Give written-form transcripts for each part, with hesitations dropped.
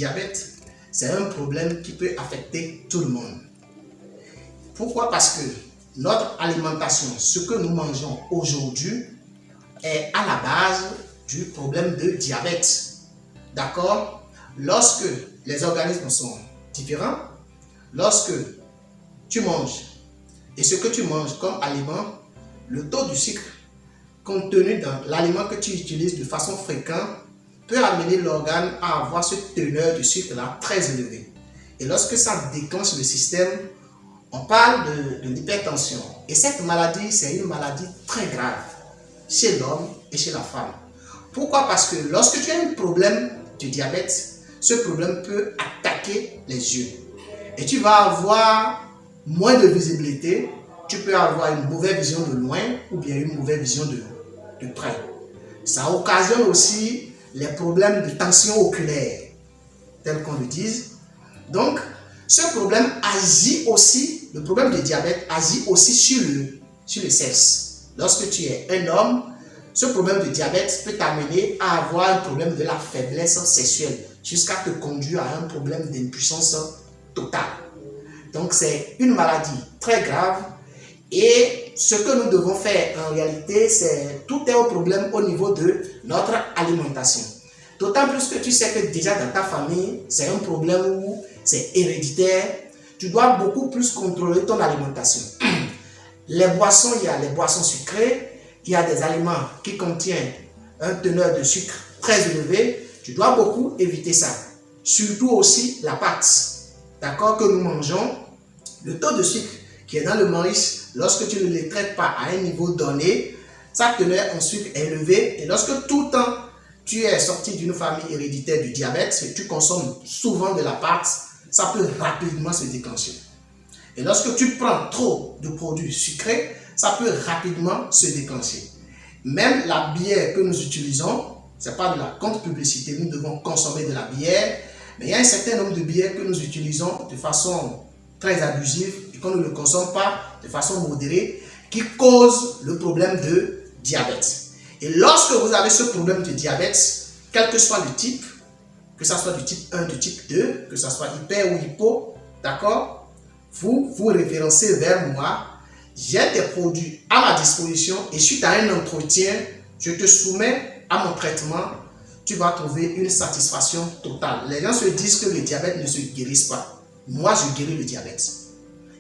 diabète, c'est un problème qui peut affecter tout le monde. Pourquoi? Parce que notre alimentation, ce que nous mangeons aujourd'hui, est à la base du problème de diabète. D'accord? Lorsque les organismes sont différents, lorsque tu manges et ce que tu manges comme aliment, le taux du sucre contenu dans l'aliment que tu utilises de façon fréquente peut amener l'organe à avoir cette teneur de sucre là très élevée. Et lorsque ça déclenche le système, on parle de l'hypertension. Et cette maladie, c'est une maladie très grave chez l'homme et chez la femme. Pourquoi? Parce que lorsque tu as un problème de diabète, ce problème peut attaquer les yeux. Et tu vas avoir moins de visibilité, tu peux avoir une mauvaise vision de loin ou bien une mauvaise vision de près. Ça occasionne aussi les problèmes de tension oculaire, tel qu'on le dise. Donc, ce problème agit aussi, le problème de diabète agit aussi sur le sexe. Lorsque tu es un homme, ce problème de diabète peut t'amener à avoir un problème de la faiblesse sexuelle jusqu'à te conduire à un problème d'impuissance totale. Donc, c'est une maladie très grave et ce que nous devons faire en réalité, c'est tout est un problème au niveau de notre alimentation. D'autant plus que tu sais que déjà dans ta famille, c'est un problème où c'est héréditaire. Tu dois beaucoup plus contrôler ton alimentation. Les boissons, il y a les boissons sucrées, il y a des aliments qui contiennent un teneur de sucre très élevé. Tu dois beaucoup éviter ça. Surtout aussi la pâte, d'accord, que nous mangeons. Le taux de sucre qui est dans le maïs, lorsque tu ne le traites pas à un niveau donné, sa teneur en sucre est élevée. Et lorsque tout le temps tu es sorti d'une famille héréditaire du diabète, et tu consommes souvent de la pâte, ça peut rapidement se déclencher. Et lorsque tu prends trop de produits sucrés, ça peut rapidement se déclencher. Même la bière que nous utilisons, ce n'est pas de la contre-publicité, nous devons consommer de la bière, mais il y a un certain nombre de bières que nous utilisons de façon très abusive et qu'on ne le consomme pas de façon modérée, qui cause le problème de diabète. Et lorsque vous avez ce problème de diabète, quel que soit le type, que ce soit du type 1, du type 2, que ce soit hyper ou hypo, d'accord, vous vous référencez vers moi, j'ai des produits à ma disposition et suite à un entretien, je te soumets à mon traitement, tu vas trouver une satisfaction totale. Les gens se disent que le diabète ne se guérisse pas. Moi, je guéris le diabète.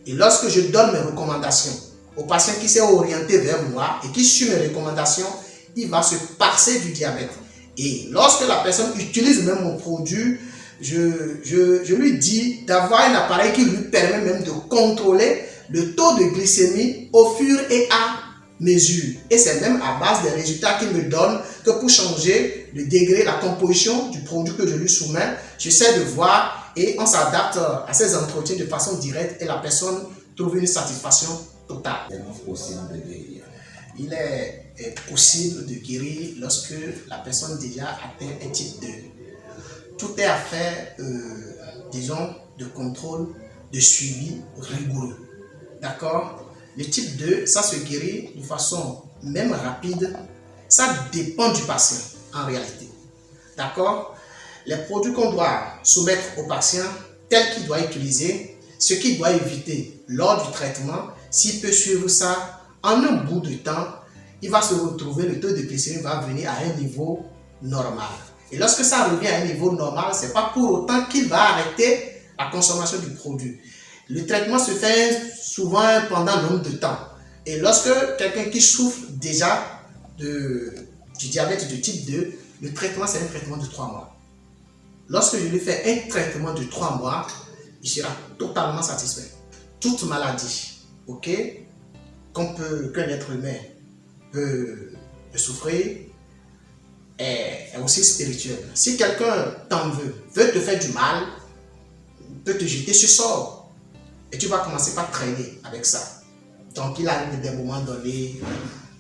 Et lorsque je donne mes recommandations au patient qui s'est orienté vers moi et qui suit mes recommandations, il va se passer du diabète. Et lorsque la personne utilise même mon produit, je lui dis d'avoir un appareil qui lui permet même de contrôler le taux de glycémie au fur et à mesure. Et c'est même à base des résultats qu'il me donne que pour changer le degré, la composition du produit que je lui soumets, j'essaie de voir et on s'adapte à ces entretiens de façon directe et la personne trouve une satisfaction totale. C'est possible de guérir. Il est possible de guérir lorsque la personne déjà atteint un type 2. Tout est affaire, disons, de contrôle, de suivi rigoureux. D'accord? Le type 2, ça se guérit de façon même rapide. Ça dépend du patient en réalité. D'accord? Les produits qu'on doit soumettre au patient, tels qu'il doit utiliser, ce qu'il doit éviter lors du traitement, s'il peut suivre ça, en un bout de temps, il va se retrouver, le taux de glycémie va venir à un niveau normal. Et lorsque ça revient à un niveau normal, ce n'est pas pour autant qu'il va arrêter la consommation du produit. Le traitement se fait souvent pendant un nombre de temps. Et lorsque quelqu'un qui souffre déjà du diabète de type 2, le traitement c'est un traitement de 3 mois. Lorsque je lui fais un traitement de 3 mois, il sera totalement satisfait. Toute maladie, ok, qu'un être humain peut souffrir, est aussi spirituelle. Si quelqu'un t'en veut te faire du mal, peut te jeter ce sort. Et tu vas commencer par traîner avec ça. Donc il arrive des moments donnés,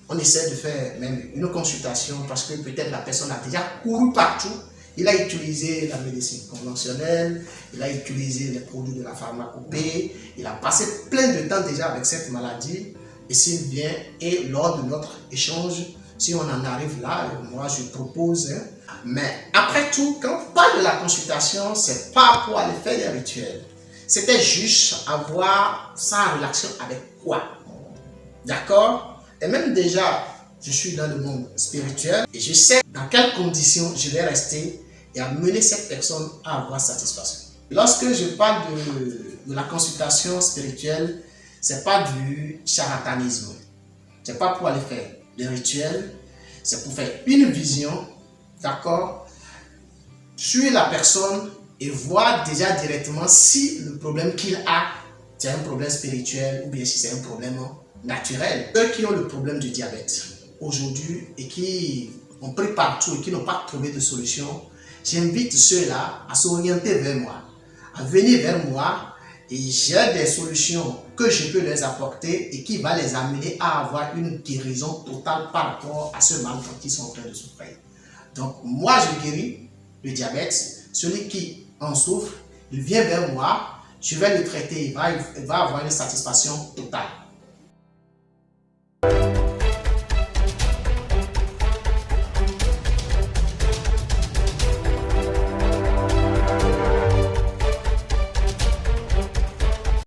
on essaie de faire même une consultation parce que peut-être la personne a déjà couru partout. Il a utilisé la médecine conventionnelle, il a utilisé les produits de la pharmacopée, il a passé plein de temps déjà avec cette maladie. Et s'il vient et lors de notre échange, Si on en arrive là, moi je propose. Hein. Mais après tout, quand on parle de la consultation, c'est pas pour aller faire des rituels. C'était juste avoir ça en relation avec quoi? D'accord? Et même déjà, je suis dans le monde spirituel et je sais dans quelles conditions je vais rester et amener cette personne à avoir satisfaction. Lorsque je parle de la consultation spirituelle, c'est pas du charlatanisme. C'est pas pour aller faire des rituels, c'est pour faire une vision, d'accord, sur la personne et voir déjà directement si le problème qu'il a, c'est un problème spirituel ou bien si c'est un problème naturel. Ceux qui ont le problème du diabète aujourd'hui et qui ont pris partout et qui n'ont pas trouvé de solution, j'invite ceux-là à s'orienter vers moi, à venir vers moi et j'ai des solutions que je peux leur apporter et qui va les amener à avoir une guérison totale par rapport à ce mal dont ils sont en train de souffrir. Donc moi je guéris le diabète, celui qui en souffre, il vient vers moi, je vais le traiter, il va avoir une satisfaction totale.